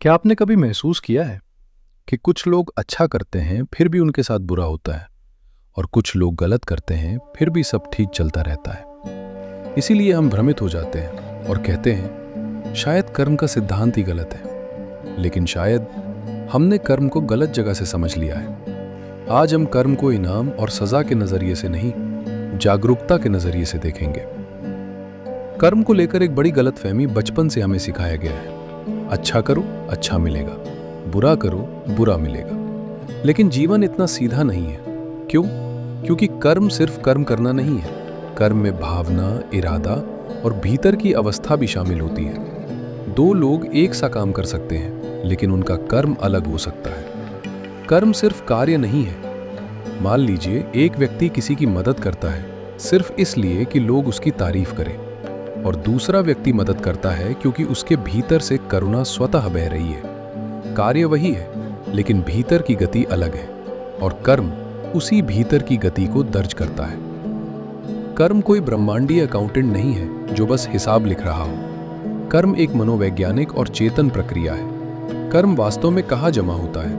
क्या आपने कभी महसूस किया है कि कुछ लोग अच्छा करते हैं फिर भी उनके साथ बुरा होता है, और कुछ लोग गलत करते हैं फिर भी सब ठीक चलता रहता है। इसीलिए हम भ्रमित हो जाते हैं और कहते हैं शायद कर्म का सिद्धांत ही गलत है। लेकिन शायद हमने कर्म को गलत जगह से समझ लिया है। आज हम कर्म को इनाम और सजा के नजरिए से नहीं, जागरूकता के नजरिए से देखेंगे। कर्म को लेकर एक बड़ी गलतफहमी बचपन से हमें सिखाया गया है। अच्छा करो, अच्छा मिलेगा, बुरा करो, बुरा मिलेगा। लेकिन जीवन इतना सीधा नहीं है। क्यों? क्योंकि कर्म सिर्फ कर्म करना नहीं है। कर्म में भावना, इरादा और भीतर की अवस्था भी शामिल होती है। दो लोग एक सा काम कर सकते हैं, लेकिन उनका कर्म अलग हो सकता है। कर्म सिर्फ कार्य नहीं है। मान लीजिए एक व्यक्ति किसी की मदद करता है सिर्फ इसलिए कि लोग उसकी तारीफ करें, और दूसरा व्यक्ति मदद करता है क्योंकि उसके भीतर से करुणा स्वतः बह रही है। कार्य वही है, लेकिन भीतर की गति अलग है, और कर्म उसी भीतर की गति को दर्ज करता है। कर्म कोई ब्रह्मांडीय अकाउंटेंट नहीं है जो बस हिसाब लिख रहा हो। कर्म एक मनोवैज्ञानिक और चेतन प्रक्रिया है। कर्म वास्तव में कहाँ जमा होता है,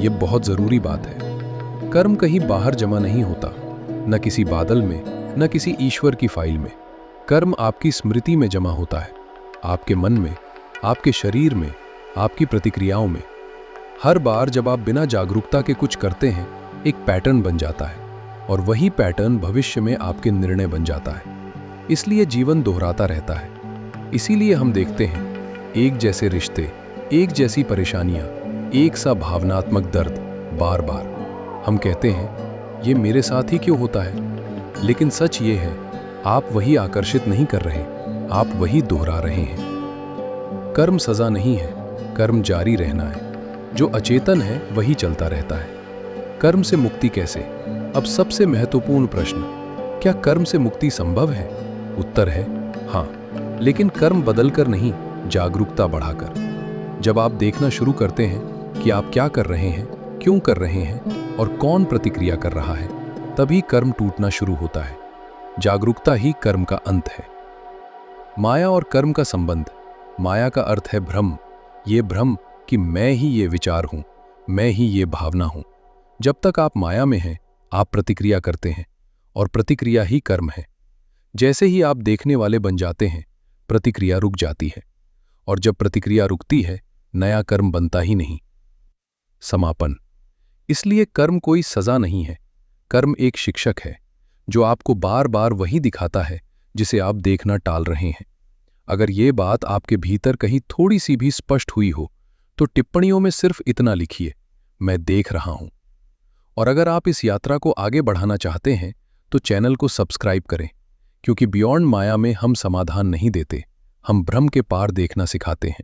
यह बहुत जरूरी बात है। कर्म कहीं बाहर जमा नहीं होता, न किसी बादल में, न किसी ईश्वर की फाइल में। कर्म आपकी स्मृति में जमा होता है, आपके मन में, आपके शरीर में, आपकी प्रतिक्रियाओं में। हर बार जब आप बिना जागरूकता के कुछ करते हैं, एक पैटर्न बन जाता है, और वही पैटर्न भविष्य में आपके निर्णय बन जाता है। इसलिए जीवन दोहराता रहता है। इसीलिए हम देखते हैं एक जैसे रिश्ते, एक जैसी परेशानियां, एक सा भावनात्मक दर्द बार बार। हम कहते हैं ये मेरे साथ ही क्यों होता है, लेकिन सच ये है आप वही आकर्षित नहीं कर रहे, आप वही दोहरा रहे हैं। कर्म सजा नहीं है, कर्म जारी रहना है। जो अचेतन है वही चलता रहता है। कर्म से मुक्ति कैसे? अब सबसे महत्वपूर्ण प्रश्न, क्या कर्म से मुक्ति संभव है? उत्तर है हाँ, लेकिन कर्म बदलकर नहीं, जागरूकता बढ़ाकर। जब आप देखना शुरू करते हैं कि आप क्या कर रहे हैं, क्यों कर रहे हैं और कौन प्रतिक्रिया कर रहा है, तभी कर्म टूटना शुरू होता है। जागरूकता ही कर्म का अंत है। माया और कर्म का संबंध। माया का अर्थ है भ्रम। ये भ्रम कि मैं ही ये विचार हूं, मैं ही ये भावना हूं। जब तक आप माया में हैं, आप प्रतिक्रिया करते हैं, और प्रतिक्रिया ही कर्म है। जैसे ही आप देखने वाले बन जाते हैं, प्रतिक्रिया रुक जाती है, और जब प्रतिक्रिया रुकती है, नया कर्म बनता ही नहीं। समापन। इसलिए कर्म कोई सजा नहीं है, कर्म एक शिक्षक है जो आपको बार बार वही दिखाता है जिसे आप देखना टाल रहे हैं। अगर ये बात आपके भीतर कहीं थोड़ी सी भी स्पष्ट हुई हो, तो टिप्पणियों में सिर्फ इतना लिखिए, मैं देख रहा हूं। और अगर आप इस यात्रा को आगे बढ़ाना चाहते हैं, तो चैनल को सब्सक्राइब करें, क्योंकि बियॉन्ड माया में हम समाधान नहीं देते, हम भ्रम के पार देखना सिखाते हैं।